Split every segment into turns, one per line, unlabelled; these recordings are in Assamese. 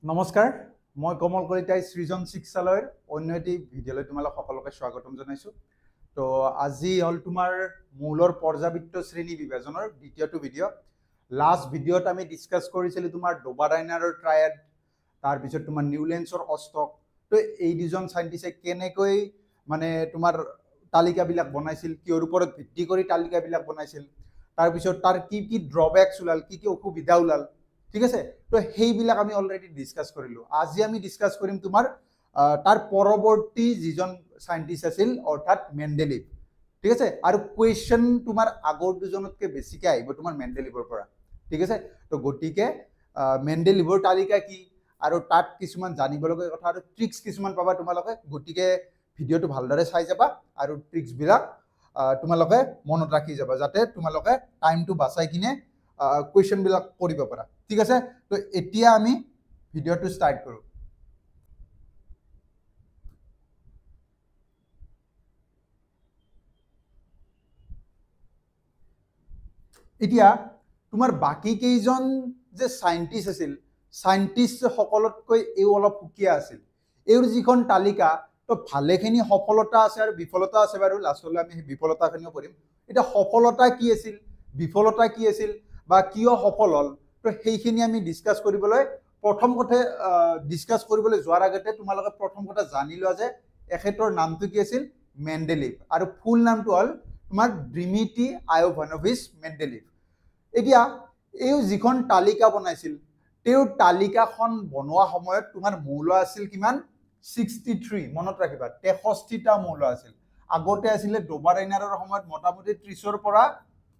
নমস্কাৰ, মই কমল কলিতাই সৃজন চিকিৎসালয়ৰ অন্য এটি ভিডিঅ'লৈ তোমালোক সকলোকে স্বাগতম জনাইছোঁ। তো আজি হ'ল তোমাৰ মূলৰ পৰ্যাবৃত্ত শ্ৰেণী বিভাজনৰ দ্বিতীয়টো ভিডিঅ'। লাষ্ট ভিডিঅ'ত আমি ডিছকাছ কৰিছিলোঁ তোমাৰ ডোবাৰাইনাৰৰ ট্ৰায়াড, তাৰপিছত তোমাৰ নিউলেন্সৰ অষ্টক। তো এই দুজন চাইণ্টিষ্টে কেনেকৈ মানে তোমাৰ তালিকাবিলাক বনাইছিল, কিহৰ ওপৰত ভিত্তি কৰি তালিকাবিলাক বনাইছিল, তাৰপিছত তাৰ কি কি ড্ৰবেকছ ওলাল, কি কি অসুবিধা ওলাল, ঠিক আছে। তো সেইবিলাক আমি অলৰেডি ডিছকাছ কৰিলোঁ। আজি আমি ডিছকাছ কৰিম তোমাৰ তাৰ পৰৱৰ্তী যিজন চাইণ্টিষ্ট আছিল অৰ্থাৎ মেণ্ডেলিভ, ঠিক আছে। আৰু কুৱেশ্যন তোমাৰ আগৰ দুজনতকৈ বেছিকৈ আহিব তোমাৰ মেণ্ডেলিভৰ পৰা, ঠিক আছে। তো গতিকে মেণ্ডেলিভৰ তালিকা কি আৰু তাত কিছুমান জানিবলগীয়া কথা আৰু ট্ৰিক্স কিছুমান পাবা তোমালোকে। গতিকে ভিডিঅ'টো ভালদৰে চাই যাবা আৰু ট্ৰিক্সবিলাক তোমালোকে মনত ৰাখি যাবা, যাতে তোমালোকে টাইমটো বাচাই কিনে কুৱেশ্যনবিলাক কৰিব পাৰা, ঠিক আছে। তো এতিয়া আমি ভিডিঅ'টো ষ্টাৰ্ট কৰোঁ। এতিয়া তোমাৰ বাকী কেইজন যে চাইণ্টিষ্ট আছিল, চাইণ্টিষ্টসকলতকৈ এই অলপ সুকীয়া আছিল। এইৰ যিখন তালিকা, তো ভালেখিনি সফলতা আছে আৰু বিফলতা আছে বাৰু। লাষ্টলৈ আমি সেই বিফলতাখিনিও কৰিম। এতিয়া সফলতা কি আছিল, বিফলতা কি আছিল, বা কিয় সফল হ'ল, তো সেইখিনি আমি ডিছকাছ কৰিবলৈ যোৱাৰ আগতে তোমালোকে প্ৰথম কথা জানি লোৱা যে এখেতৰ নামটো কি আছিল, মেণ্ডেলিভ, আৰু ফুল নামটো হ'ল তোমাৰ ডিমিট্ৰি আইভানোভিচ মেণ্ডেলিভ। এতিয়া এই যিখন তালিকা বনাইছিল, তেওঁৰ তালিকাখন বনোৱা সময়ত তোমাৰ মৌল আছিল কিমান, 63। মনত ৰাখিবা 63টা মৌল আছিল। আগতে আছিলে ডোবাৰাইনাৰৰ সময়ত মোটামুটি 30ৰ পৰা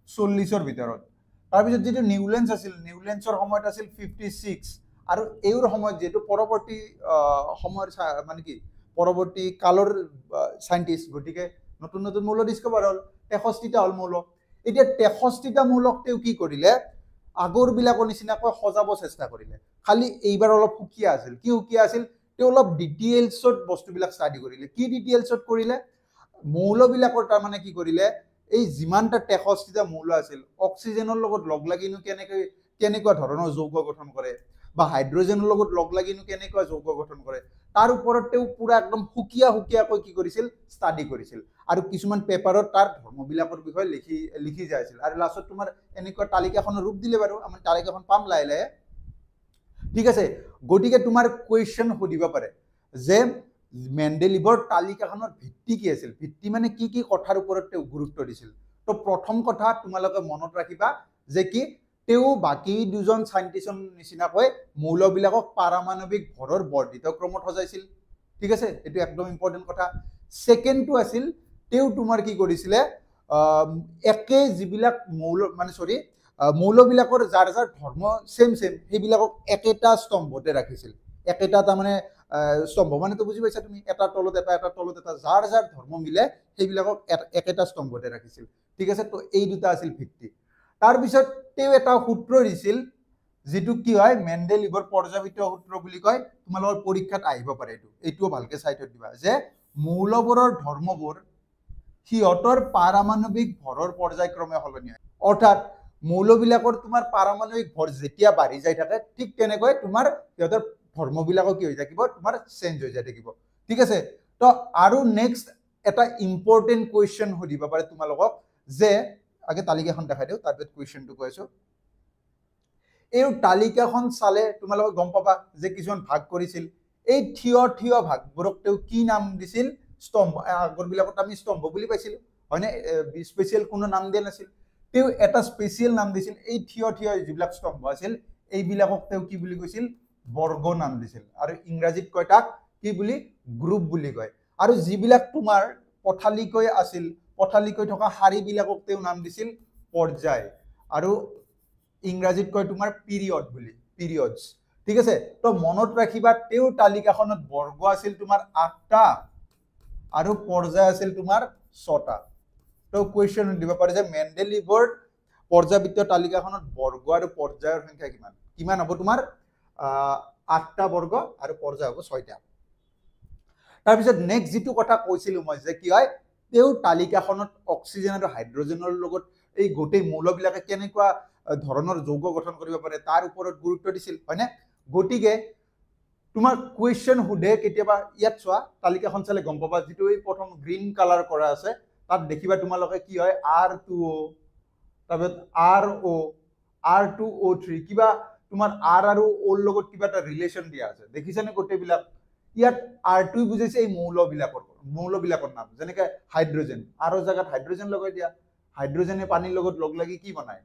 40ৰ ভিতৰত। তাৰপিছত যিটো নিউলেন্স আছিল, নিউলেন্সৰ সময়ত আছিল 56। আৰু এইৰ সময়ত যিহেতু পৰৱৰ্তী সময়ৰ মানে কি পৰৱৰ্তী কালৰ চাইণ্টিষ্ট, গতিকে নতুন নতুন মৌল ডিস্কভাৰ হ'ল, 63টা হ'ল মৌল। এতিয়া 63টা মৌলক তেওঁ কি কৰিলে, আগৰবিলাকৰ নিচিনাকৈ সজাব চেষ্টা কৰিলে। খালি এইবাৰ অলপ সুকীয়া আছিল। কি সুকীয়া আছিল, তেওঁ অলপ ডিটেইলছত বস্তুবিলাক ষ্টাডি কৰিলে। কি ডিটেইলছত কৰিলে, মৌলবিলাকৰ তাৰমানে কি কৰিলে, এই যিমানটা 63টা মৌল আছিল, অক্সিজেনৰ লগত লগ লাগিনো কেনেকুৱা ধৰণৰ যৌগ গঠন কৰে, বা হাইড্ৰজেনৰ লগত লগ লাগিনো কেনেকুৱা যৌগ গঠন কৰে, তাৰ ওপৰত তেওঁ পুৰা একদম সুকীয়াকৈ কি কৰিছিল, ষ্টাডি কৰিছিল। আৰু কিছুমান পেপাৰত তাৰ ধৰ্মবিলাকৰ বিষয়ে লিখি যাইছিল। আৰু লাষ্টত তোমাৰ এনেকুৱা তালিকাখনৰ ৰূপ দিলে বাৰু। আমি তালিকাখন পাম লাহে লাহে, ঠিক আছে। গতিকে তোমাৰ কুৱেশ্যন সুধিব পাৰে যে মেণ্ডেলিভৰ তালিকাখনৰ ভিত্তি কি আছিল, ভিত্তি মানে কি কি কথাৰ ওপৰত তেওঁ গুৰুত্ব দিছিল। তো প্ৰথম কথা তোমালোকে মনত ৰাখিবা যে কি তেওঁ বাকী দুজন চাইণ্টিষ্টৰ নিচিনাকৈ মৌলবিলাকক পাৰমাণৱিক ভৰৰ বৰ্ধিত ক্ৰমত সজাইছিল, ঠিক আছে। এইটো একদম ইম্পৰ্টেণ্ট কথা। ছেকেণ্ডটো আছিল, তেওঁ তোমাৰ কি কৰিছিলে, একে যিবিলাক মৌলবিলাকৰ যাৰ যাৰ ধৰ্ম ছেম সেইবিলাকক একেটা স্তম্ভতে ৰাখিছিল। একেটা তাৰমানে স্তম্ভ মানে তো বুজি পাইছা তুমি, এটাৰ তলত এটা, এটাৰ তলত এটা, যাৰ যাৰ ধৰ্ম মিলে সেইবিলাকক একেটা স্তম্ভতে ৰাখিছিল, ঠিক আছে। তো এই দুটা আছিল ভিত্তি। তাৰপিছত তেওঁ এটা সূত্ৰ দিছিল, যিটো কি হয় মেণ্ডেলিভৰ পৰ্যাবৃত্ত সূত্ৰ বুলি কয়। তোমালোকৰ পৰীক্ষাত আহিব পাৰে। এইটোও ভালকে চাই থৈ দিবা যে মৌলবোৰৰ ধৰ্মবোৰ সিহঁতৰ পাৰমাণৱিক ভৰৰ পৰ্যায়ক্ৰমে সলনি হয়। অৰ্থাৎ মৌলবিলাকৰ তোমাৰ পাৰমাণৱিক ভৰ যেতিয়া বাঢ়ি যাই থাকে, ঠিক তেনেকৈ তোমাৰ সিহঁতৰ ধৰ্মবিলাকো কি হৈ থাকিব, তোমাৰ চেঞ্জ হৈ যাই থাকিব, ঠিক আছে। তো আৰু নেক্সট এটা ইম্পৰ্টেণ্ট কুৱেশ্যন সুধিব পাৰে তোমালোকক, যে আগে তালিকাখন দেখাই দিওঁ, তাৰপিছত কুৱেশ্যনটো কৈ আছোঁ। এই তালিকাখন চালে তোমালোকে গম পাবা যে কিছুমান ভাগ কৰিছিল। এই থিয় ভাগবোৰক তেওঁ কি নাম দিছিল, স্তম্ভ। আগৰবিলাকত আমি স্তম্ভ বুলি পাইছিলোঁ, হয়নে, স্পেচিয়েল কোনো নাম দিয়া নাছিল। তেওঁ এটা স্পেচিয়েল নাম দিছিল। এই থিয় যিবিলাক স্তম্ভ আছিল, এইবিলাকক তেওঁ কি বুলি কৈছিল, বৰ্গ নাম দিছিল। আৰু ইংৰাজীত কয় তাক কি বুলি, গ্ৰুপ বুলি কয়। আৰু যিবিলাক তোমাৰ পথালিকৈ আছিল, পথালিকৈ থকা শাৰীবিলাকক তেওঁ নাম দিছিল পৰ্যায়, আৰু ইংৰাজীত কয় তোমাৰ পিৰিয়ড বুলি, পিৰিয়ডছ, ঠিক আছে। তো মনত ৰাখিবা তেওঁৰ তালিকাখনত বৰ্গ আছিল তোমাৰ 8টা আৰু পৰ্যায় আছিল তোমাৰ 6টা। তো কুৱেশ্যন দিব পাৰে যে মেণ্ডেলিভৰ পৰ্যাবৃত্ত তালিকাখনত বৰ্গ আৰু পৰ্যায়ৰ সংখ্যা কিমান হ'ব, তোমাৰ 8টা বৰ্গ আৰু পৰ্যায় হ'ব 6টা। তাৰপিছত নেক্সট যিটো কথা কৈছিলোঁ মই, যে কি হয় তেওঁৰ তালিকাখনত অক্সিজেন আৰু হাইড্ৰজেনৰ লগত এই গোটেই মৌলবিলাকে কেনেকুৱা ধৰণৰ যৌগ গঠন কৰিব পাৰে তাৰ ওপৰত গুৰুত্ব দিছিল, হয়নে। গতিকে তোমাক কুৱেশ্যন সোধে কেতিয়াবা ইয়াত চোৱা তালিকাখন চালে গম পাবা যিটো এই প্ৰথম গ্ৰীণ কালাৰ কৰা আছে তাত দেখিবা তোমালোকে কি হয় R2O তাৰপিছত RO R2O3 কিবা তোমাৰ R আৰু O ৰ লগত কিবা এটা ৰিলেশ্যন দিয়া আছে দেখিছানে গোটেইবিলাক ইয়াত R2 বুজাইছে এই মৌলবিলাকৰ নাম যেনেকৈ হাইড্ৰজেন আৰু জাগাত হাইড্ৰজেন লগাই দিয়া হাইড্ৰজেনে পানীৰ লগত লগ লাগি কি বনায়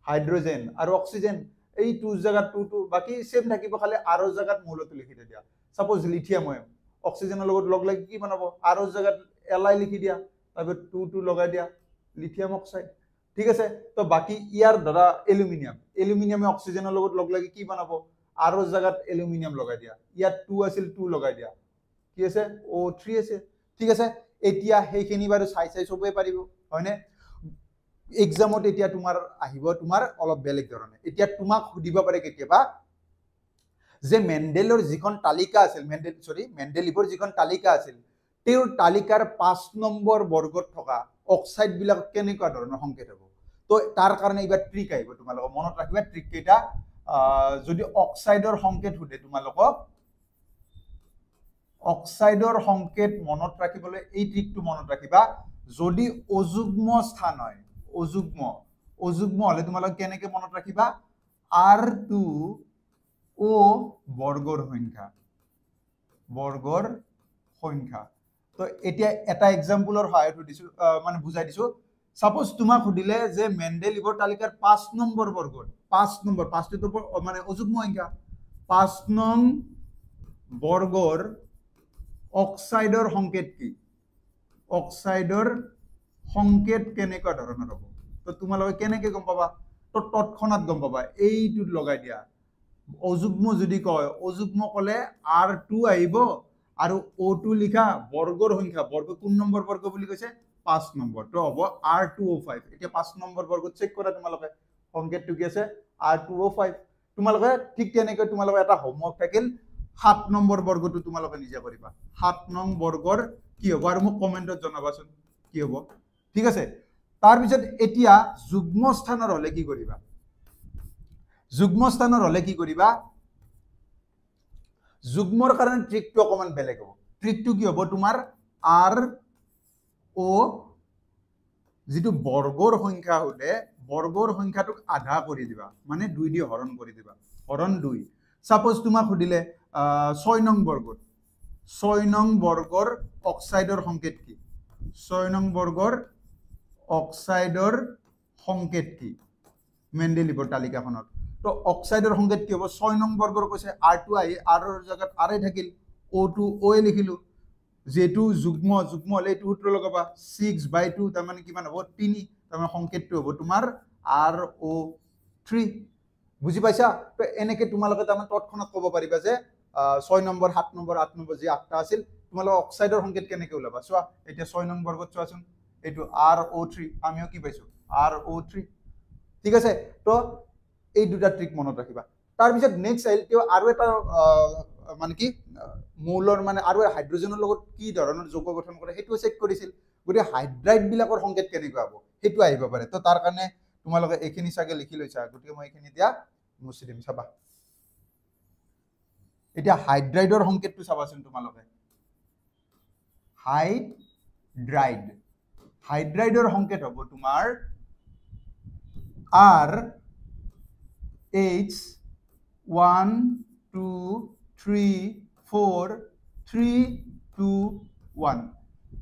হাইড্ৰজেন আৰু অক্সিজেন এই টু জাগাত টু বাকি সেম থাকিব খালি আৰ জাগাত মৌলটো লিখি দিয়া সাপোজ লিথিয়াম হয় অক্সিজেনৰ লগত লগ লাগি কি বনাব আৰ জাগাত এলাই লিখি দিয়া তাৰপিছত টু লগাই দিয়া লিথিয়াম অক্সাইড ঠিক আছে তো বাকি ইয়াৰ ধৰা এলুমিনিয়ামে অক্সিজেনৰ লগত লগ লাগি কি বনাব আৰ জাগাত এলুমিনিয়াম লগাই দিয়া ইয়াত 2 আছিল 2 লগাই দিয়া কি আছে O3 আছে ঠিক আছে এতিয়া সেইখিনি বাৰু চাই সবে পাৰিব হয়নে এক্সামত এতিয়া তোমাৰ আহিব তোমাৰ অলপ বেলেগ ধৰণে এতিয়া তোমাক সুধিব পাৰে কেতিয়াবা যে মেন্ডেলৰ যিখন তালিকা আছিল মেন্ডেলিভৰ যিখন তালিকা আছিল তেওঁৰ তালিকাৰ 5 নম্বৰ বৰ্গত থকা অক্সাইড বিলাক কেনেকুৱা ধৰণৰ সংকেত হ'ব তো তাৰ কাৰণে এবাৰ ট্ৰিক আহিব তোমালোক মনত ৰাখিবা ট্ৰিক কেইটা যদি অক্সাইডৰ সংকেত সুধে তোমালোকক অক্সাইডৰ সংকেত মনত ৰাখিবলৈ এই ট্ৰিকটো মনত ৰাখিবা যদি অযুগ্ম স্থান হয় অযুগ্ম হলে তোমালোক কেনেকে মনত ৰাখিবা R2O বৰ্গৰ সংখ্যা তো এতিয়া এটা এক্সাম্পলৰ সহায়ত দিছো মানে বুজাই দিছো সাপোজ তোমাক সুধিলে যে মেন্ডেলিভৰ তালিকাৰ 5 নম্বৰ বৰ্গৰ 5 নম্বৰ 5 টো মানে অযুগ্ম সংখ্যা 5 নং বৰ্গৰ অক্সাইডৰ সংকেত কি অক্সাইডৰ সংকেত কেনেকুৱা ধৰণৰ হ'ব তো তোমালোকে কেনেকে গম পাবা তো তৎক্ষণাত গম পাবা এইটো লগাই দিয়া অযুগ্ম যদি কয় অযুগ্ম কলে R2 আহিব আৰু O2 লিখা বৰ্গৰ সংখ্যা বৰ্গ কোন নম্বৰ বৰ্গ বুলি কৈছে 5 নম্বৰ তো হ'ব R2O5 এতিয়া 5 নম্বৰ বৰ্গত চেক কৰা তোমালোকে সংকেতটো কি আছে R2O5 তোমালোকে ঠিক তেনেকৈ তোমালোকে এটা হোমৱৰ্ক থাকিল 7 নম্বৰ বৰ্গটো তোমালোকে নিজে কৰিবা 7 নং বৰ্গৰ কি হ'ব আৰু মোক কমেন্টত জনাবাচোন কি হ'ব ঠিক আছে তাৰ পিছত এতিয়া যুগ্ম স্থানৰ হলে কি কৰিবা যুগ্মৰ কাৰণে ট্ৰিকটো অকমান বেলেগ হ'ব ট্ৰিকটো কি হ'ব তোমাৰ RO যিটো বৰ্গৰ সংখ্যা হলে বৰ্গৰ সংখ্যাটোক আধা কৰি দিবা মানে 2 দি হৰণ কৰি দিবা হৰণ 2 সাপোজ তোমাক সুধিলে 6 নং বৰ্গৰ অক্সাইডৰ সংকেত কি 6 নং বৰ্গৰ অক্সাইডৰ সংকেত কি মেন্ডেলিভৰ তালিকাখনত তো অক্সাইডৰ সংকেত কি হ'ব 6 নং বৰ্গৰ কৈছে R2 আহি R ৰ জাগাত R থাকিল O2 O লিখিলো যেটো যুগ্ম হলে এইটো সূত্ৰ লগাবা 6/2 তাৰ মানে কিমান হ'ব 3 তাৰ মানে সংকেতটো হ'ব তোমাৰ RO3 বুজি পাইছা তো এনেকে তোমালোকে তাৰ মানে তৎক্ষণাত ক'ব পাৰিবা যে 6 নম্বৰ 7 নম্বৰ 8 নম্বৰ যে 8টা আছিল তোমালোক অক্সাইডৰ সংকেত কেনেকে ওলাবা চোৱা এতিয়া 6 নং বৰ্গত চোৱাচোন এইটো RO3 আমিও কি পাইছো RO3 ঠিক আছে তো এই দুটা ট্ৰিক মনত ৰাখিবা তাৰ পিছত নেক্সট আহিল তেওঁ আৰু এটা মানে কি মৌলৰ মানে আৰু হাইড্ৰজেনৰ লগত কি ধৰণৰ যৌগ গঠন কৰে সেইটো চেক কৰিছিল গতি হাইড্ৰাইড বিলাকৰ সংকেত কেনেকুৱা হ'ব সেইটো আহিব পাৰে তো তাৰ কাৰণে তোমালোকে এইখিনি চাগে লিখি লৈছা গতি মই এইখিনি দিয়া মুছি দিম চাবা এতিয়া হাইড্ৰাইডৰ সংকেতটো চাবাচোন তোমালোকে হাইড্ৰাইডৰ সংকেত হ'ব তোমাৰ RH1234321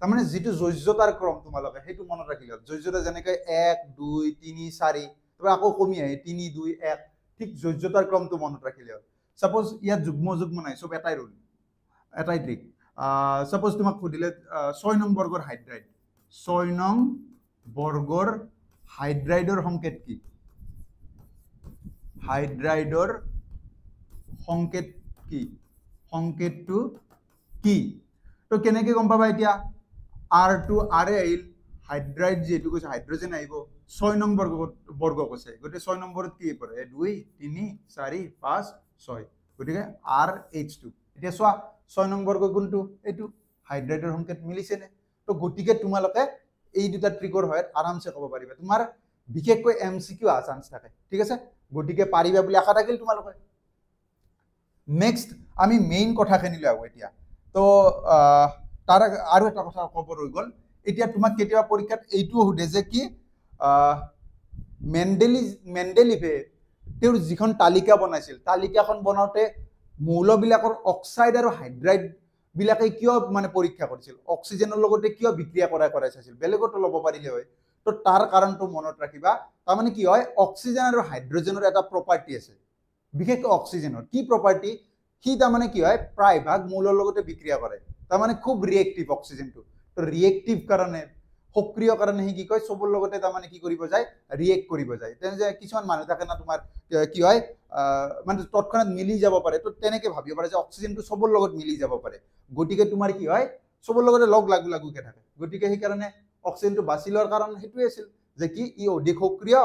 তাৰমানে যেটো জৈজতাৰ ক্ৰম তোমালোকে হেতু মনত ৰাখিলা জৈজতা যেনেকৈ 1 2 3 4 তবে আকৌ কমি আহে 3 2 1 ঠিক জৈজতাৰ ক্ৰমটো মনত ৰাখিলে সাপোজ ইয়াত যুগ্ম নাই সব এটাই ৰুল এটাই ট্ৰিক সাপোজ তোমাক সুধিলে 6 নং বৰ্গৰ হাইড্ৰাইড 6 নং বৰ্গৰ হাইড্ৰাইডৰ সংকেত কি হাইড্ৰাইডৰ সংকেতটো কি তো কেনেকে গম পাবা এতিয়া R2 R আহিল হাইড্ৰাইড যেটো কৈছে হাইড্ৰজেন আহিব 6 নং বৰ্গ কৈছে গতে 6 নম্বৰত কি পৰে 2 3 4 5 6 গতিকে RH2 এতিয়া চোৱা 6 নং বৰ্গ কোনটো এইটো হাইড্ৰাইডৰ সংকেত মিলিছে নে তো গতিকে তোমালোকে এই দুটা ট্ৰিকৰ হয় আৰামছে ক'ব পাৰিবা তোমাৰ বিশেষকৈ MCQ চান্স থাকে ঠিক আছে গতিকে পাৰিবা বুলি আশা থাকিল তোমালোকে নেক্সট আমি মেইন কথাখিনি লৈ আহোঁ এতিয়া। তো তাৰ আৰু এটা কথা ক'ব ৰৈ গ'ল, এতিয়া তোমাক কেতিয়াবা পৰীক্ষাত এইটোও সোধে যে কি মেণ্ডেলিভে তেওঁৰ যিখন তালিকা বনাইছিল, তালিকাখন বনাওঁতে মৌলবিলাকৰ অক্সাইড আৰু হাইড্ৰাইড বিলাকে কিয় মানে পৰীক্ষা কৰিছিল, অক্সিজেনৰ লগতে কিয় বিক্ৰিয়া কৰাই চাইছিল, বেলেগতো ল'ব পাৰিলে হয়। তো তাৰ কাৰণটো মনত ৰাখিবা। তাৰমানে কি হয়, অক্সিজেন আৰু হাইড্ৰজেনৰ এটা প্ৰপাৰ্টি আছে, বিশেষকৈ অক্সিজেনৰ কি প্ৰপাৰ্টি, সি তাৰমানে কি হয় প্ৰায়ভাগ মৌলৰ লগতে বিক্ৰিয়া কৰে, তাৰমানে খুব ৰিয়েক্টিভ অক্সিজেনটো। তো ৰিয়েক্টিভ কাৰণে, সক্ৰিয় কাৰণে সি কি কয় চবৰ লগতে তাৰমানে কি কৰিব যায়, ৰিয়েক্ট কৰিব যায়। তেনে যে কিছুমান মানুহ থাকে না তোমাৰ কি হয় মানে তৎক্ষণাৎ মিলি যাব পাৰে, তো তেনেকে ভাবিব পাৰে যে অক্সিজেনটো চবৰ লগত মিলি যাব পাৰে, গতিকে তোমাৰ কি হয় চবৰ লগতে লগ লাগুকে থাকে। গতিকে সেইকাৰণে অক্সিজেনটো বাছি লোৱাৰ কাৰণ সেইটোৱে আছিল যে কি ই অধিক সক্ৰিয়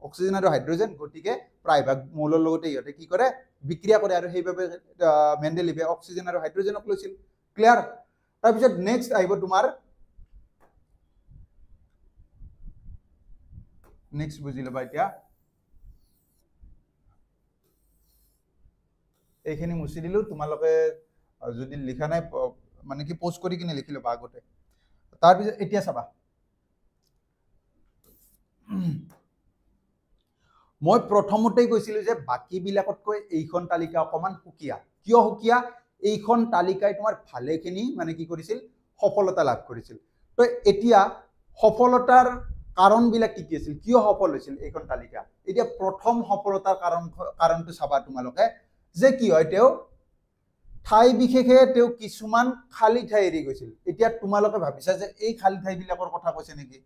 অক্সিজেন আৰু হাইড্ৰজেন, গতিকে প্ৰায়ভাগ মৌলৰ লগতে ইহঁতে কি কৰে বিক্ৰিয়া কৰে, আৰু সেইবাবে মেণ্ডেলিভে অক্সিজেন আৰু হাইড্ৰজেনক লৈছিল। ক্লিয়াৰ? তাৰপিছত নেক্সট আহিব তোমাৰ, নেক্সট বুজি ল'বা এতিয়া, এইখিনি মুচি দিলোঁ, তোমালোকে যদি লিখা নাই মানে কি পোষ্ট কৰি কিনে লিখি ল'বা আগতে। তাৰপিছত এতিয়া চাবা, মই প্ৰথমতেই কৈছিলোঁ যে বাকীবিলাকতকৈ এইখন তালিকা অকণমান সুকীয়া। কিয় সুকীয়া? এইখন তালিকাই তোমাৰ ভালেখিনি মানে কি কৰিছিল, সফলতা লাভ কৰিছিল। তো এতিয়া সফলতাৰ কাৰণবিলাক কি কি আছিল, কিয় সফল হৈছিল এইখন তালিকা? এতিয়া প্ৰথম সফলতাৰ কাৰণটো চাবা তোমালোকে, যে কি হয় তেওঁ ঠাই বিশেষে তেওঁ কিছুমান খালী ঠাই এৰি গৈছিল। এতিয়া তোমালোকে ভাবিছা যে এই খালী ঠাইবিলাকৰ কথা কৈছে নেকি,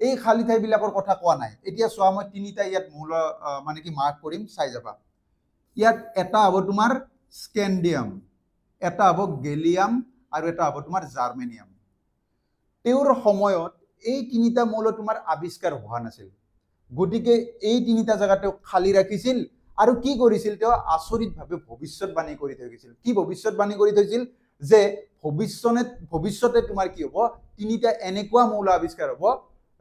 এই খালী ঠাইবিলাকৰ কথা কোৱা নাই। এতিয়া চোৱা, মই তিনিটা ইয়াত মৌল মানে কি মাৰ্ক কৰিম, চাই যাবা। ইয়াত এটা হ'ব তোমাৰ স্কেণ্ডিয়াম, এটা হ'ব গেলিয়াম, আৰু এটা হ'ব তোমাৰ জাৰ্মেনিয়াম। তেওঁৰ সময়ত এই তিনিটা মৌল তোমাৰ আৱিষ্কাৰ হোৱা নাছিল, গতিকে এই তিনিটা জেগা তেওঁ খালী ৰাখিছিল। আৰু কি কৰিছিল, তেওঁ আচৰিতভাৱে ভৱিষ্যতবাণী কৰি থৈ গৈছিল। কি ভৱিষ্যতবাণী কৰি থৈছিল? যে ভৱিষ্যতে তোমাৰ কি হ'ব, তিনিটা এনেকুৱা মৌল আৱিষ্কাৰ হ'ব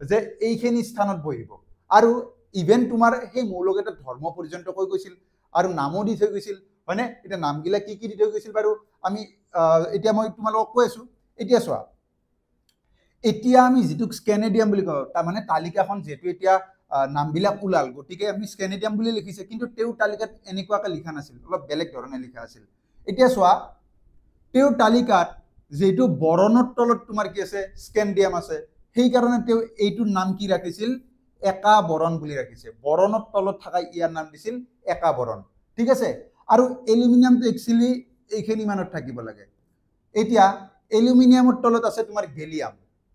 যে এইখিনি স্থানত বহিব, আৰু ইভেন তোমাৰ সেই মৌলকেইটা ধৰ্ম পৰ্যন্ত কৈ গৈছিল, আৰু নামো দি থৈ গৈছিল, হয়নে? এতিয়া নামবিলাক কি কি দি থৈ গৈছিল বাৰু আমি এতিয়া মই তোমালোকক কৈ আছো। এতিয়া চোৱা, এতিয়া আমি যিটোক স্কেনেডিয়াম বুলি কওঁ, তাৰমানে তালিকাখন যিহেতু এতিয়া নামবিলাক ওলাল, গতিকে আমি স্কেনেডিয়াম বুলি লিখিছে, কিন্তু তেওঁৰ তালিকাত এনেকুৱাকে লিখা নাছিল, অলপ বেলেগ ধৰণে লিখা আছিল। এতিয়া চোৱা, তেওঁৰ তালিকাত যিহেতু বৰণৰ তলত তোমাৰ কি আছে, স্কেণ্ডিয়াম আছে, সেইকাৰণে তেওঁ এইটোৰ নাম কি ৰাখিছিল, একা বৰণ বুলি ৰাখিছে। বৰণৰ তলত থকা ইয়াৰ নাম দিছিল একা বৰণ। ঠিক আছে? আৰু এলুমিনিয়ামটো একচুৱেলি এইখিনি মানত থাকিব লাগে। এতিয়া এলুমিনিয়ামৰ তলত আছে তোমাৰ গেলিয়াম,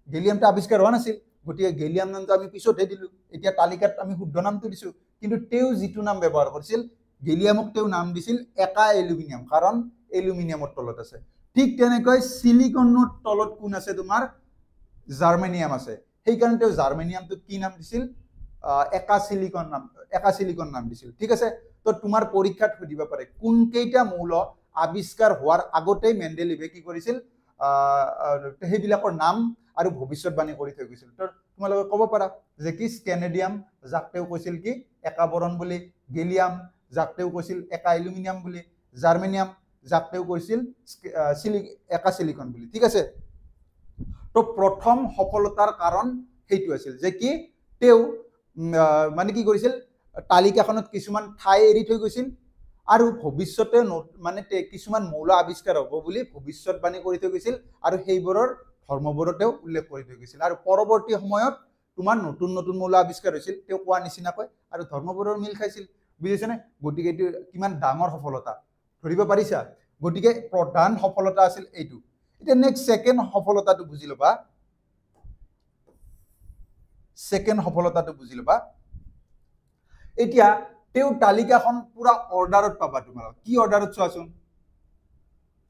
গেলিয়ামটো আৱিষ্কাৰ হোৱা নাছিল, গতিকে গেলিয়াম নামটো আমি পিছতহে দিলোঁ, এতিয়া তালিকাত আমি শুদ্ধ নামটো দিছোঁ। কিন্তু তেওঁ যিটো নাম ব্যৱহাৰ কৰিছিল, গেলিয়ামক তেওঁ নাম দিছিল একা এলুমিনিয়াম, কাৰণ এলুমিনিয়ামৰ তলত আছে। ঠিক তেনেকৈ চিলিকনৰ তলত কোন আছে, তোমাৰ জাৰ্মেনিয়াম আছে, সেইকাৰণে তেওঁ জাৰ্মেনিয়ামটোক কি নাম দিছিল, একা চিলিকন নাম দিছিল। ঠিক আছে? তো তোমাৰ পৰীক্ষাত সুধিব পাৰে কোনকেইটা মৌল আৱিষ্কাৰ হোৱাৰ আগতেই মেণ্ডেলিভে কি কৰিছিল, সেইবিলাকৰ নাম আৰু ভৱিষ্যতবাণী কৰি থৈ গৈছিল। তো তোমালোকে ক'ব পাৰা যে কি স্কেনেডিয়াম, যাক তেওঁ কৈছিল কি একা বৰণ বুলি, গেলিয়াম, যাক তেওঁ কৈছিল একা এলুমিনিয়াম বুলি, জাৰ্মেনিয়াম, যাক তেওঁ কৈছিল একা চিলিকন বুলি। ঠিক আছে? তো প্ৰথম সফলতাৰ কাৰণ সেইটো আছিল যে কি তেওঁ মানে কি কৰিছিল, তালিকাখনত কিছুমান ঠাই এৰি থৈ গৈছিল, আৰু ভৱিষ্যতে মানে কিছুমান মৌল আৱিষ্কাৰ হ'ব বুলি ভৱিষ্যতবাণী কৰি থৈ গৈছিল, আৰু সেইবোৰৰ ধৰ্মবোৰো তেওঁ উল্লেখ কৰি থৈ গৈছিল। আৰু পৰৱৰ্তী সময়ত তোমাৰ নতুন নতুন মৌল আৱিষ্কাৰ হৈছিল তেওঁ কোৱা নিচিনাকৈ, আৰু ধৰ্মবোৰৰ মিল খাইছিল। বুজিছেনে? গতিকে এইটো কিমান ডাঙৰ সফলতা, ধৰিব পাৰিছা? গতিকে প্ৰধান সফলতা আছিল এইটো। এতিয়া নেক্সট ছেকেণ্ড সফলতাটো বুজি ল'বা। ছেকেণ্ড সফলতাটো বুজি ল'বা। এতিয়া তেওঁ তালিকাখন পুৰা অৰ্ডাৰত পাবা তোমালোক। কি অৰ্ডাৰত চোৱাচোন,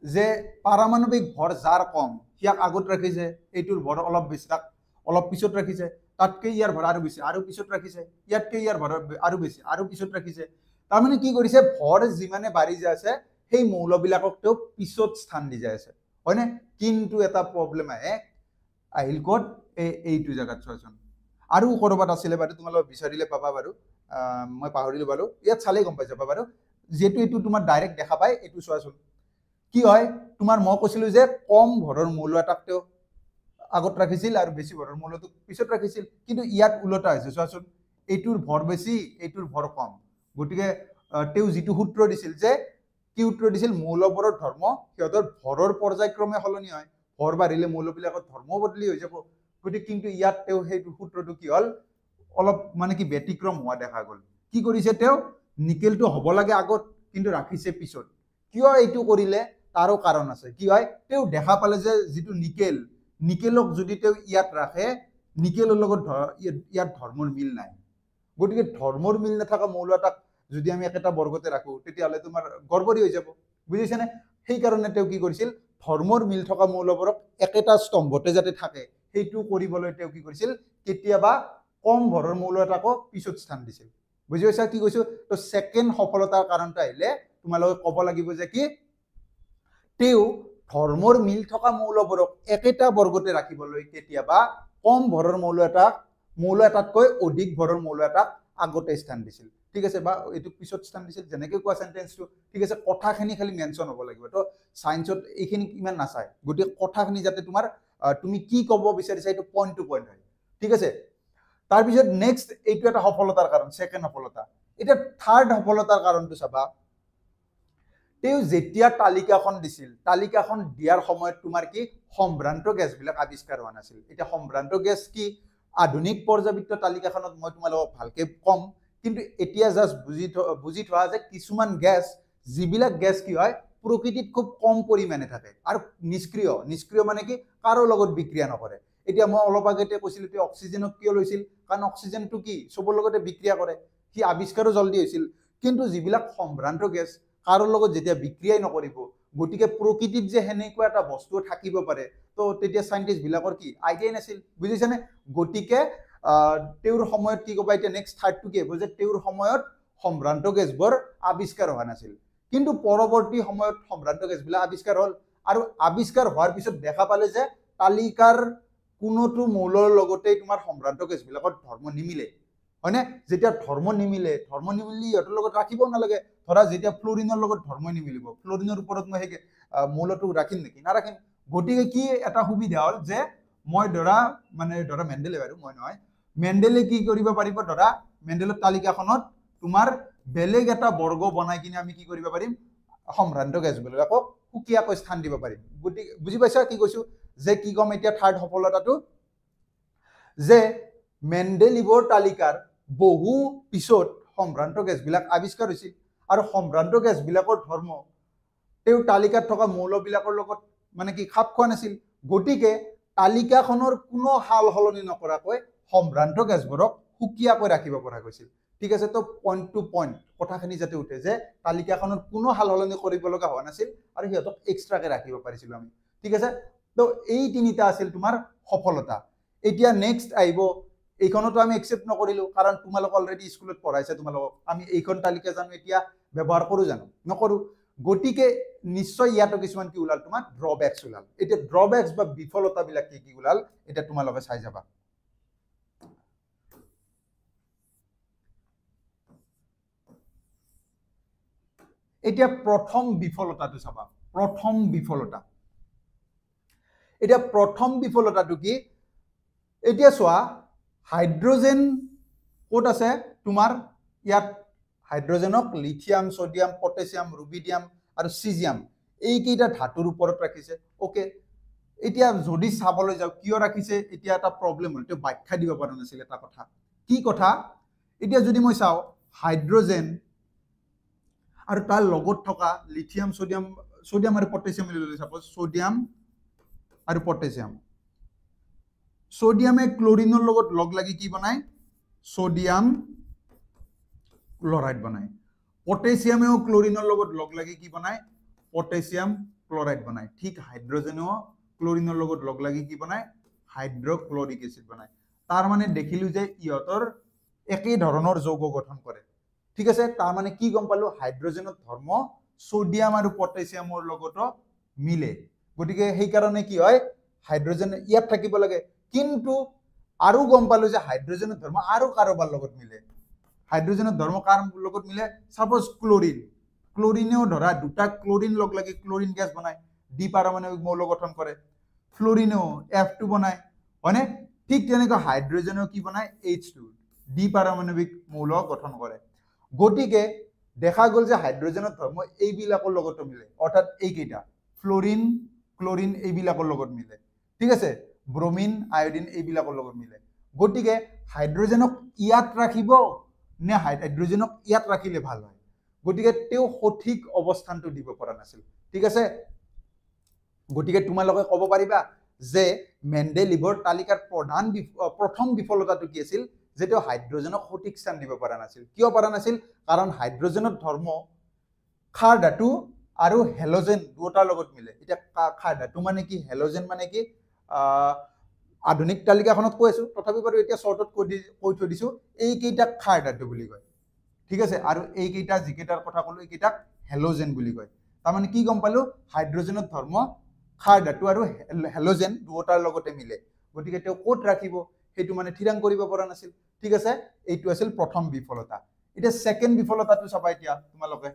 যে পাৰমাণৱিক ভৰ যাৰ কম সিয়াক আগত ৰাখিছে, এইটোৰ ভৰ অলপ বেছি তাক অলপ পিছত ৰাখিছে, তাতকৈ ইয়াৰ ভৰ আৰু বেছি আৰু পিছত ৰাখিছে, ইয়াতকৈ ইয়াৰ ভৰ আৰু বেছি আৰু পিছত ৰাখিছে। তাৰমানে কি কৰিছে, ভৰ যিমানে বাঢ়ি যায় আছে সেই মৌলবিলাকক তেওঁ পিছত স্থান দি যায় আছে, হয়নে? কিন্তু এটা প্ৰব্লেম আহিল ক'ত, এইটো জেগাত চোৱাচোন। আৰু ক'ৰবাত আছিলে বাৰু, তোমালোকে বিচাৰিলে পাবা বাৰু, মই পাহৰিলোঁ বাৰু, ইয়াত চালেই গম পাই যাবা বাৰু। যিহেতু এইটো তোমাৰ ডাইৰেক্ট দেখা পায়, এইটো চোৱাচোন, কি হয় তোমাৰ মই কৈছিলো যে কম ভৰৰ মৌল এটাক তেওঁ আগত ৰাখিছিল আৰু বেছি ভৰৰ মৌলটো পিছত ৰাখিছিল, কিন্তু ইয়াত উলটা হৈছে। চোৱাচোন, এইটোৰ ভৰ বেছি, এইটোৰ ভৰ কম। গতিকে তেওঁ যিটো সূত্ৰ দিছিল যে কি সূত্ৰ দিছিল, মৌলবোৰৰ ধৰ্ম সিহঁতৰ ভৰৰ পৰ্যায়ক্ৰমে সলনি হয়, ভৰ বাঢ়িলে মৌলবিলাকৰ ধৰ্ম বদলি হৈ যাব। গতিকে কিন্তু ইয়াত তেওঁ সেইটো সূত্ৰটো কি হ'ল, অলপ মানে কি ব্যতিক্ৰম হোৱা দেখা গ'ল। কি কৰিছে তেওঁ, নিকেলটো হ'ব লাগে আগত কিন্তু ৰাখিছে পিছত। কিয় এইটো কৰিলে তাৰো কাৰণ আছে। কি হয়, তেওঁ দেখা পালে যে যিটো নিকেলক যদি তেওঁ ইয়াত ৰাখে, নিকেলৰ লগত ইয়াত ধৰ্মৰ মিল নাই। গতিকে ধৰ্মৰ মিল নাথাকা মৌল এটাক যদি আমি একেটা বৰ্গতে ৰাখো, তেতিয়াহ'লে তোমাৰ গড়বড়ি হৈ যাব, বুজিছেনে? সেইকাৰণে তেওঁ কি কৰিছিল, ধৰ্মৰ মিল থকা মৌলবোৰক একেটা স্তম্ভতে যাতে থাকে সেইটো কৰিবলৈ তেওঁ কি কৰিছিল, কেতিয়াবা কম ভৰৰ মৌল এটাকো পিছত স্থান দিছিল। বুজি পাইছা কি কৈছো? তো ছেকেণ্ড সফলতাৰ কাৰণটো আহিলে তোমালোকে ক'ব লাগিব যে কি, তেওঁ ধৰ্মৰ মিল থকা মৌলবোৰক একেটা বৰ্গতে ৰাখিবলৈ কেতিয়াবা কম ভৰৰ মৌল এটাতকৈ অধিক ভৰৰ মৌল এটাক আগতে স্থান দিছিল। ঠিক আছে, বা এইটো পিছত স্থান দিছিল, যেনেকৈ কোৱা চেণ্টেন্সটো। ঠিক আছে, কথাখিনি খালি মেনশ্যন হ'ব লাগিব। তো সায়েন্সত এইখিনি ইমান নাচায়, গতিকে কথাখিনি যাতে তোমাৰ তুমি কি ক'ব বিচাৰিছা এইটো পইণ্ট টু পইণ্ট হয়। ঠিক আছে, তাৰপিছত নেক্সট এইটো এটা সফলতাৰ কাৰণ, ছেকেণ্ড সফলতা। এতিয়া থাৰ্ড সফলতাৰ কাৰণটো চাবা, তেওঁ যেতিয়া তালিকাখন দিছিল, তালিকাখন দিয়াৰ সময়ত তোমাৰ কি সম্ভ্ৰান্ত গেছবিলাক আৱিষ্কাৰ হোৱা নাছিল। এতিয়া সম্ভ্ৰান্ত গেছ কি, আধুনিক পৰ্যাবৃত্ত তালিকাখনত মই তোমালোকক ভালকে ক'ম, কিন্তু এতিয়া জাষ্ট বুজি থোৱা যে কিছুমান গেছ, যিবিলাক গেছ কি হয় প্ৰকৃতিত খুব কম পৰিমাণে থাকে আৰু নিষ্ক্ৰিয় মানে কি কাৰো লগত বিক্ৰিয়া নকৰে। এতিয়া মই অলপ আগতে কৈছিলো তেওঁ অক্সিজেনক কিয় লৈছিল, কাৰণ অক্সিজেনটো কি চবৰ লগতে বিক্ৰিয়া কৰে, সি আৱিষ্কাৰো জল্দি হৈছিল। কিন্তু যিবিলাক সম্ভ্ৰান্ত গেছ কাৰো লগত যেতিয়া বিক্ৰিয়াই নকৰিব, গতিকে প্ৰকৃতিত যে সেনেকুৱা এটা বস্তু থাকিব পাৰে, তো তেতিয়া সাইণ্টিষ্টবিলাকৰ কি আইডিয়াই নাছিল, বুজিছেনে? গতিকে তেওঁৰ সময়ত কি ক'বা, এতিয়া নেক্সট থাৰ্ডটো কি হ'ব, যে তেওঁৰ সময়ত সম্ভ্ৰান্ত গেছবোৰ আৱিষ্কাৰ হোৱা নাছিল। কিন্তু পৰৱৰ্তী সময়ত সম্ভ্ৰান্ত গেছবিলাক আৱিষ্কাৰ হ'ল, আৰু আৱিষ্কাৰ হোৱাৰ পিছত দেখা পালে যে তালিকাৰ কোনোটো মৌলৰ লগতেই তোমাৰ সম্ভ্ৰান্ত গেছবিলাকৰ ধৰ্ম নিমিলে, হয়নে? যেতিয়া ধৰ্ম নিমিলে সিহঁতৰ লগত ৰাখিব নালাগে। ধৰা যেতিয়া ফ্ল'ৰিনৰ লগত ধৰ্ম নিমিলিব, ফ্ল'ৰিনৰ ওপৰত মই সেই মৌলটো ৰাখিম নেকি? নাৰাখিম। গতিকে কি এটা সুবিধা হ'ল যে মই ধৰা মেণ্ডেলে, বাৰু মই নহয়, মেণ্ডেলে কি কৰিব পাৰিব, ধৰা মেণ্ডেলৰ তালিকাখনত তোমাৰ বেলেগ এটা বৰ্গ বনাই কিনে আমি কি কৰিব পাৰিম, সম্ভ্ৰান্ত গেছবিলাকক সুকীয়াকৈ স্থান দিব পাৰিম। গতিকে বুজি পাইছা কি কৈছো, যে কি ক'ম এতিয়া থাৰ্ড সফলতাটো, যে মেণ্ডেলিভৰ তালিকাৰ বহু পিছত সম্ভ্ৰান্ত গেছবিলাক আৱিষ্কাৰ হৈছিল, আৰু সম্ভ্ৰান্ত গেছবিলাকৰ ধৰ্ম তেওঁ তালিকাত থকা মৌলবিলাকৰ লগত মানে কি খাপ খোৱা নাছিল। গতিকে তালিকাখনৰ কোনো সাল সলনি নকৰাকৈ সম্ভ্ৰান্ত গেছবোৰক সুকীয়াকৈ ৰাখিব পৰা গৈছিল। ঠিক আছে, তো পইণ্ট টু পইণ্ট কথাখিনি যাতে উঠে যে তালিকাখনত কোনো সাল সলনি কৰিব লগা হোৱা নাছিল আৰু সিহঁতক এক্সট্ৰাকে ৰাখিব পাৰিছিলো আমি। ঠিক আছে, তো এই তিনিটা আছিল তোমাৰ সফলতা। এতিয়া নেক্সট আহিব, এইখনতো আমি একচেপ্ট নকৰিলো, কাৰণ তোমালোক অলৰেডি স্কুলত পঢ়াইছে তোমালোকক, আমি এইখন তালিকা জানো এতিয়া ব্যৱহাৰ কৰো জানো? নকৰো। গতিকে নিশ্চয় ইয়াতো কিছুমান কি ওলাল, তোমাৰ ড্ৰবেক্স ওলাল। এতিয়া ড্ৰবেক্স বা বিফলতাবিলাক কি ওলাল এতিয়া তোমালোকে চাই যাবা। এতিয়া প্ৰথম বিফলতাটো চাবা, প্ৰথম বিফলতাটো কি, এতিয়া চোৱা হাইড্ৰজেন ক'ত আছে, তোমাৰ ইয়াত হাইড্ৰজেনক লিথিয়াম, ছডিয়াম, পটেছিয়াম, ৰুবিডিয়াম আৰু চিজিয়াম এইকেইটা ধাতুৰ ওপৰত ৰাখিছে। অ'কে, এতিয়া যদি চাবলৈ যাওঁ কিয় ৰাখিছে, এতিয়া এটা প্ৰব্লেম হ'ল, তেওঁ ব্যাখ্যা দিব পৰা নাছিল এটা কথা। কি কথা, এতিয়া যদি মই চাওঁ হাইড্ৰজেন আৰু তাৰ লগত থকা লিথিয়াম, ছডিয়াম আৰু পটেছিয়াম, চাপোজ ছডিয়াম আৰু পটেছিয়াম, ছডিয়ামে ক্লৰিনৰ লগত লগ লাগি কি বনায়, ছডিয়াম ক্লৰাইড বনায়। পটেছিয়ামেও ক্লৰিনৰ লগত লগ লাগি কি বনায়, পটেছিয়াম ক্লৰাইড বনায়। ঠিক হাইড্ৰজেনেও ক্লৰিনৰ লগত লগ লাগি কি বনায়, হাইড্ৰক্লৰিক এচিড বনায়। তাৰ মানে দেখিলো যে ইহঁতৰ একেই ধৰণৰ যৌগ গঠন কৰে। ঠিক আছে, তাৰ মানে কি গম পালো, হাইড্ৰজেনৰ ধৰ্ম ছডিয়াম আৰু পটেছিয়ামৰ লগতো মিলে। গতিকে সেইকাৰণে কি হয়, হাইড্ৰজেন ইয়াত থাকিব লাগে। কিন্তু আৰু গম পালো যে হাইড্ৰজেনৰ ধৰ্ম আৰু কাৰোবাৰ লগত মিলে। হাইড্ৰজেনৰ ধৰ্ম কাৰ লগত মিলে, সাপোজ ক্লৰিন, ক্লোৰিনেও ধৰা দুটা ক্লোৰিন লগ লাগি ক্লোৰিন গেছ বনায় ডি পাৰমাণৱিক মৌল গঠন কৰে ফ্লোৰিনেও F2 বনায় হয়নে ঠিক তেনেকৈ হাইড্ৰজেনেও কি বনায় H2 ডি পাৰমাণৱিক মৌল গঠন কৰে গতিকে দেখা গ'ল যে হাইড্ৰজেনৰ ধৰ্ম এইবিলাকৰ লগত মিলে অৰ্থাৎ এইকেইটা ফ্লোৰিন ক্লোৰিন এইবিলাকৰ লগত মিলে ঠিক আছে ব্ৰোমিন আয়োডিন এইবিলাকৰ লগত মিলে গতিকে হাইড্ৰজেনক ইয়াত ৰাখিব নে হাইড্ৰজেনক ইয়াত ৰাখিলে ভাল হয় গতিকে তেওঁ সঠিক অৱস্থানটো দিব পৰা নাছিল ঠিক আছে গতিকে তোমালোকে ক'ব পাৰিবা যে মেণ্ডেলিভৰ তালিকাৰ প্ৰথম বিফলতাটো কি আছিল যে তেওঁ হাইড্ৰজেনক সঠিক স্থান দিব পৰা নাছিল কিয় পৰা নাছিল কাৰণ হাইড্ৰজেনৰ ধৰ্ম ক্ষাৰ ধাতু আৰু হেলোজেন দুটাৰ লগত মিলে এটা ক্ষাৰ ধাতু মানে কি হেলোজেন মানে কি আধুনিক তালিকাখনত কৈ আছো তথাপি বাৰু এতিয়া শৰ্টত কৈ থৈ দিছো এইকেইটা ক্ষাৰ ধাতু বুলি কয় ঠিক আছে আৰু এইকেইটা যিকেইটাৰ কথা ক'লো এইকেইটা হেলোজেন বুলি কয় তাৰমানে কি গম পালো হাইড্ৰজেনৰ ধৰ্ম ক্ষাৰ ধাতু আৰু হেলোজেন দুটাৰ লগতে মিলে গতিকে তেওঁ ক'ত ৰাখিব সেইটো মানে থিৰাং কৰিব পৰা নাছিল ঠিক আছে এইটো আছিল প্ৰথম বিফলতা এটা সেকেন্ড বিফলতাটো চাবা এতিয়া তোমালোকে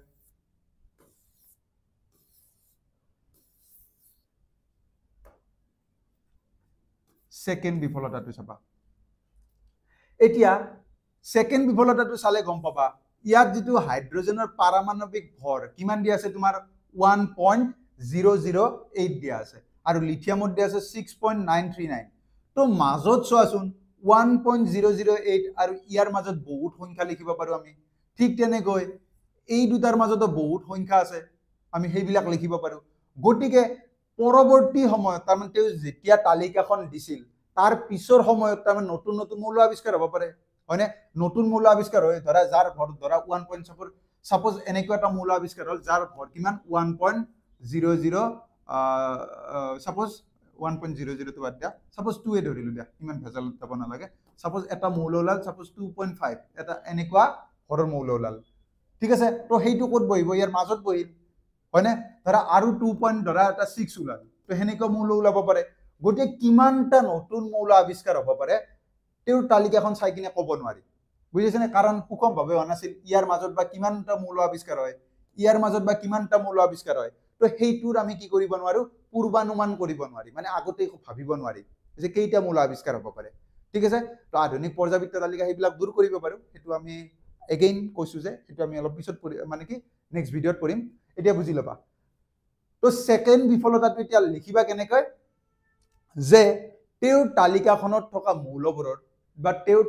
সেকেন্ড বিফলতাটো চাবা এতিয়া সেকেন্ড বিফলতাটো চালে গম পাবা ইয়াত যেটো হাইড্ৰজেনৰ পাৰমাণৱিক ভৰ কিমান দিয়া আছে তোমাৰ 1.008 দিয়া আছে আৰু লিথিয়ামত দিয়া আছে 6.939 তো মাজত চোৱাচোন 1.008 আৰু ইয়াৰ মাজত বহুত সংখ্যা লিখিব পাৰো আমি ঠিক তেনেকৈ এই দুটাৰ মাজতো বহুত সংখ্যা আছে আমি সেইবিলাক লিখিব পাৰো গতিকে পৰৱৰ্তী সময়ত তাৰমানে তেওঁ যেতিয়া তালিকাখন দিছিল তাৰ পিছৰ সময়ত তাৰমানে নতুন নতুন মৌল আৱিষ্কাৰ হ'ব পাৰে হয়নে নতুন মৌল আৱিষ্কাৰ হয় ধৰা যাৰ ভৰ ধৰা 1.4 সাপোজ এনেকুৱা এটা মৌল আৱিষ্কাৰ হ'ল যাৰ ভৰ কিমান 1.00 সাপোজ 1.00 তো বাদ দিয়া সাপোজ 2 এ ধৰিলো দিয়া ইমান ভেজাল যাব নালাগে সাপোজ এটা মৌল ওলাল সাপোজ 2.5 এটা এনেকুৱা ভৰৰ মৌল ওলাল ঠিক আছে তো হেইটো ক'ত বহিব ইয়াৰ মাজত বহিল হয়নে ধৰা আৰু 2. ধৰা এটা 6 ওলাল তো হেনেকুৱা মৌল ওলাব পাৰে গটে কিমানটা নতুন মৌল আৱিষ্কাৰ হ'ব পাৰে তেওঁৰ তালিকাখন চাই কিনে ক'ব নোৱাৰি বুজিছেনে কাৰণ সুকম ভাৱে অনাছিল ইয়াৰ মাজত বা কিমানটা মৌল আৱিষ্কাৰ হয় ইয়াৰ মাজত বা কিমানটা মৌল আৱিষ্কাৰ হয় তো হেইটোৰ আমি কি কৰিব নোৱাৰো পূৰ্বানুমান কৰিব নোৱাৰি মানে আগতে ভাবিব নোৱাৰি যে কেইটা মৌল আৱিষ্কাৰ হ'ব পাৰে ঠিক আছে তো আধুনিক পৰ্যাবৃত্ত তালিকা সেইবিলাক দূৰ কৰিব পাৰো সেইটো আমি এগেইন কৈছো যে সেইটো আমি অলপ পিছত মানে কি নেক্সট ভিডিঅত কৰিম এতিয়া বুজি লবা তো সেকেন্ড বিফলতাটো এতিয়া লিখিবা কেনেকৈ যে তেওঁৰ তালিকাখনত থকা মৌলবোৰৰ বা তেওঁৰ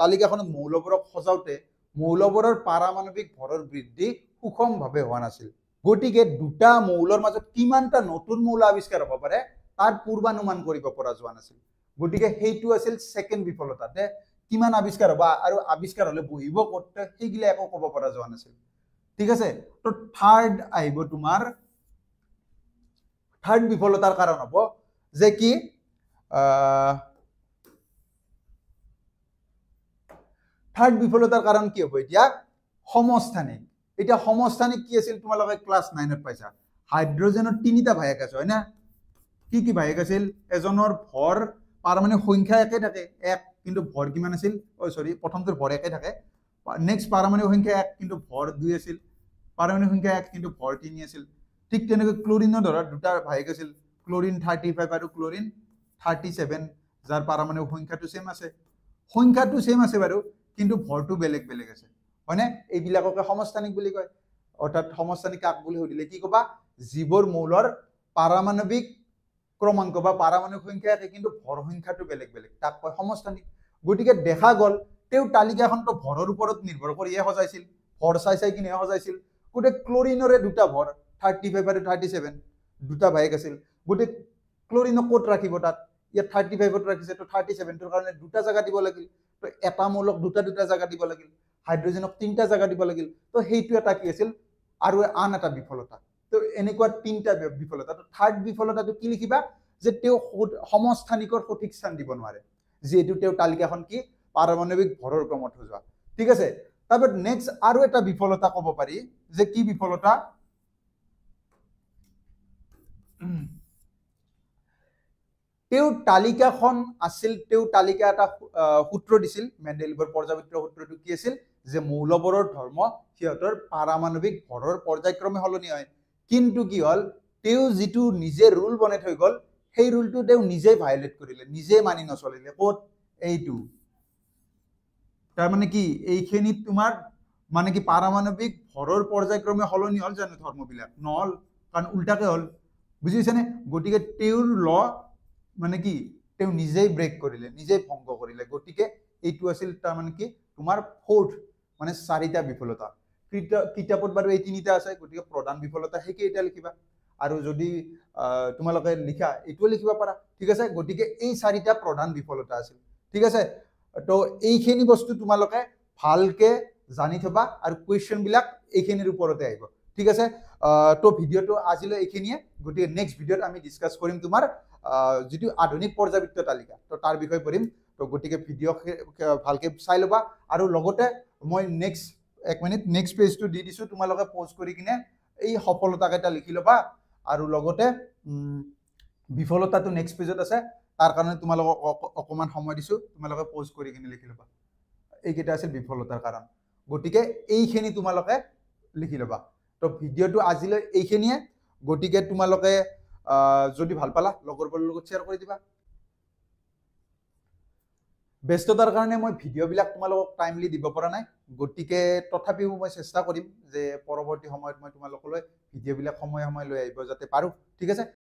তালিকাখনত মৌলবোৰক সজাওতে মৌলবোৰৰ পাৰমাণৱিক ভৰৰ বৃদ্ধি সুষমভাৱে হোৱা নাছিল গতিকে দুটা মৌলৰ মাজত কিমানটা নতুন মৌল আৱিষ্কাৰ হ'ব পাৰে তাৰ পূৰ্বানুমান কৰিব পৰা যোৱা নাছিল গতিকে হেইটো আছিল সেকেন্ড বিফলতাতে কিমান আৱিষ্কাৰ হ'ব আৰু আৱিষ্কাৰ হলে বহিব ক'ত সেইগিলা একো ক'ব পৰা যোৱা নাছিল ঠিক আছে তো থাৰ্ড আহিব তোমাৰ থাৰ্ড বিফলতাৰ কাৰণ হ'ব যে কি থাৰ্ড বিফলতাৰ কাৰণ কি হ'ব এতিয়া সমস্থানিক এটা সমস্থানিক কি আছিল তোমালোকে ক্লাস 9 ত পাইছা হাইড্ৰজেনৰ তিনিটা ভায়ক আছে হয় না কি ভায়ক আছিল এজনৰ ভৰ পাৰমাণৱিক সংখ্যা একে থাকে এক কিন্তু ভৰ কিমান আছিল সৰি প্ৰথমটোৰ ভৰ একে থাকে নেক্সট পাৰমাণৱিক সংখ্যা এক কিন্তু ভৰ 2 আছিল পাৰমাণৱিক সংখ্যা এক কিন্তু ভৰ 3 আছিল ঠিক তেনেকৈ ক্লোৰিনৰ ধৰা দুটা ভায়ক আছিল ক্লোৰিন 35 আৰু ক্লোৰিন 37 যাৰ পাৰমাণৱিক সংখ্যাটো সেম আছে বাৰু কিন্তু ভৰটো বেলেগ বেলেগ আছে হয়নে এইবিলাককে সমস্থানিক বুলি কয় অৰ্থাৎ সমস্থানিক কাক বুলি সুধিলে কি কবা জীৱৰ মৌলৰ পাৰমাণৱিক ক্ৰমাংক বা পাৰমাণৱিক সংখ্যা একে কিন্তু ভৰ সংখ্যাটো বেলেগ বেলেগ তাক কয় সমস্থানিক গতিকে দেখা গ'ল তেওঁ তালিকাখনটো ভৰৰ ওপৰত নিৰ্ভৰ কৰিয়ে সজাইছিল ভৰ চাই কিনে সজাইছিল গটে ক্লোৰিনৰে দুটা ভৰ 35 আৰু 37 দুটা ভায়ক আছিল গটে ক্লোৰিনক ক'ত ৰাখিব তাত ইয়াত 35 ত ৰাখিছে তো 37 ৰ কাৰণে দুটা জায়গা দিব লাগিল তো এটা মৌলক দুটা জায়গা দিব লাগিল হাইড্ৰজেনক তিনটা জায়গা দিব লাগিল তো হেইটো এটা কি আছিল আৰু আন এটা বিফলতা তো এনেকুৱা তিনটা বিফলতা তো থাৰ্ড বিফলতাটো কি লিখিবা যে তেওঁ সমস্থানিকৰ সঠিক স্থান দিব নোৱাৰে যেহেতু তেওঁ তালিকাখন কি পাৰমাণৱিক ভৰৰ ক্ৰমত সজোৱা ঠিক আছে তাৰপৰ নেক্সট আৰু এটা বিফলতা ক'ব পাৰি যে কি বিফলতা তেওঁ তালিকাখন আছিল তেওঁ তালিকা এটা সূত্ৰ দিছিল মেণ্ডেলিভৰ পৰ্যাবৃত্ত সূত্ৰটো কি আছিল যে মৌলবোৰৰ ধৰ্ম সিহঁতৰ পাৰমাণৱিক ভৰৰ পৰ্যায়ক্ৰমে সলনি হয় কিন্তু কি হ'ল তেওঁ যিটো নিজে ৰুল বনাই থৈ গ'ল সেই ৰুলটো তেওঁ নিজে ভায়োলেট কৰিলে নিজে মানি নচলিলে ক'ত এইটো তাৰমানে কি এইখিনিত তোমাৰ মানে কি পাৰমাণৱিক ভৰৰ পৰ্যায়ক্ৰমে সলনি হ'ল জানো ধৰ্মবিলাক নহ'ল কাৰণ উল্টাকে হ'ল বুজিছেনে গতিকে তেওঁৰ ল মানে কি তেওঁ নিজেই ব্ৰেক কৰিলে নিজেই ভংগ কৰিলে গতিকে এইটো আছিল তাৰমানে কি তোমাৰ ফ'ৰ্থ মানে চাৰিটা বিফলতা কিতাপত বাৰু এই তিনিটা আছে গতিকে প্ৰধান বিফলতা সেইকেইটা লিখিবা আৰু যদি তোমালোকে লিখা এইটোও লিখিব পাৰা ঠিক আছে গতিকে এই চাৰিটা প্ৰধান বিফলতা আছিল ঠিক আছে তো এইখিনি বস্তু তোমালোকে ভালকে জানি থবা আৰু কুৱেশ্যনবিলাক এইখিনিৰ ওপৰতে আহিব ঠিক আছে তো ভিডিঅ'টো আজিলৈ এইখিনিয়ে গতিকে নেক্সট ভিডিঅ'ত আমি ডিছকাছ কৰিম তোমাৰ যিটো আধুনিক পৰ্যাবৃত্ত তালিকা তো তাৰ বিষয়ে পঢ়িম তো গতিকে ভিডিঅ' ভালকে চাই ল'বা আৰু লগতে মই নেক্সট এক মিনিট নেক্সট পেজটো দি দিছোঁ তোমালোকে প'ষ্ট কৰি কিনে এই সফলতাকেইটা লিখি ল'বা আৰু লগতে বিফলতাটো নেক্সট পেজত আছে তাৰ কাৰণে তোমালোকক অকণমান সময় দিছোঁ তোমালোকে প'ষ্ট কৰি কিনে লিখি ল'বা এইকেইটা আছিল বিফলতাৰ কাৰণ গতিকে এইখিনি তোমালোকে লিখি ল'বা তো ভিডিঅ'টো আজিলৈ এইখিনিয়ে গতিকে তোমালোকে যদি ভাল পালা লগৰবোৰৰ লগত শ্বেয়াৰ কৰি দিবা ব্যস্ততাৰ কাৰণে মই ভিডিঅ'বিলাক তোমালোকক টাইমলি দিব পৰা নাই গতিকে তথাপিও মই চেষ্টা কৰিম যে পৰৱৰ্তী সময়ত মই তোমালোকলৈ ভিডিঅ'বিলাক সময়ে সময়ে লৈ আহিব যাতে পাৰোঁ ঠিক আছে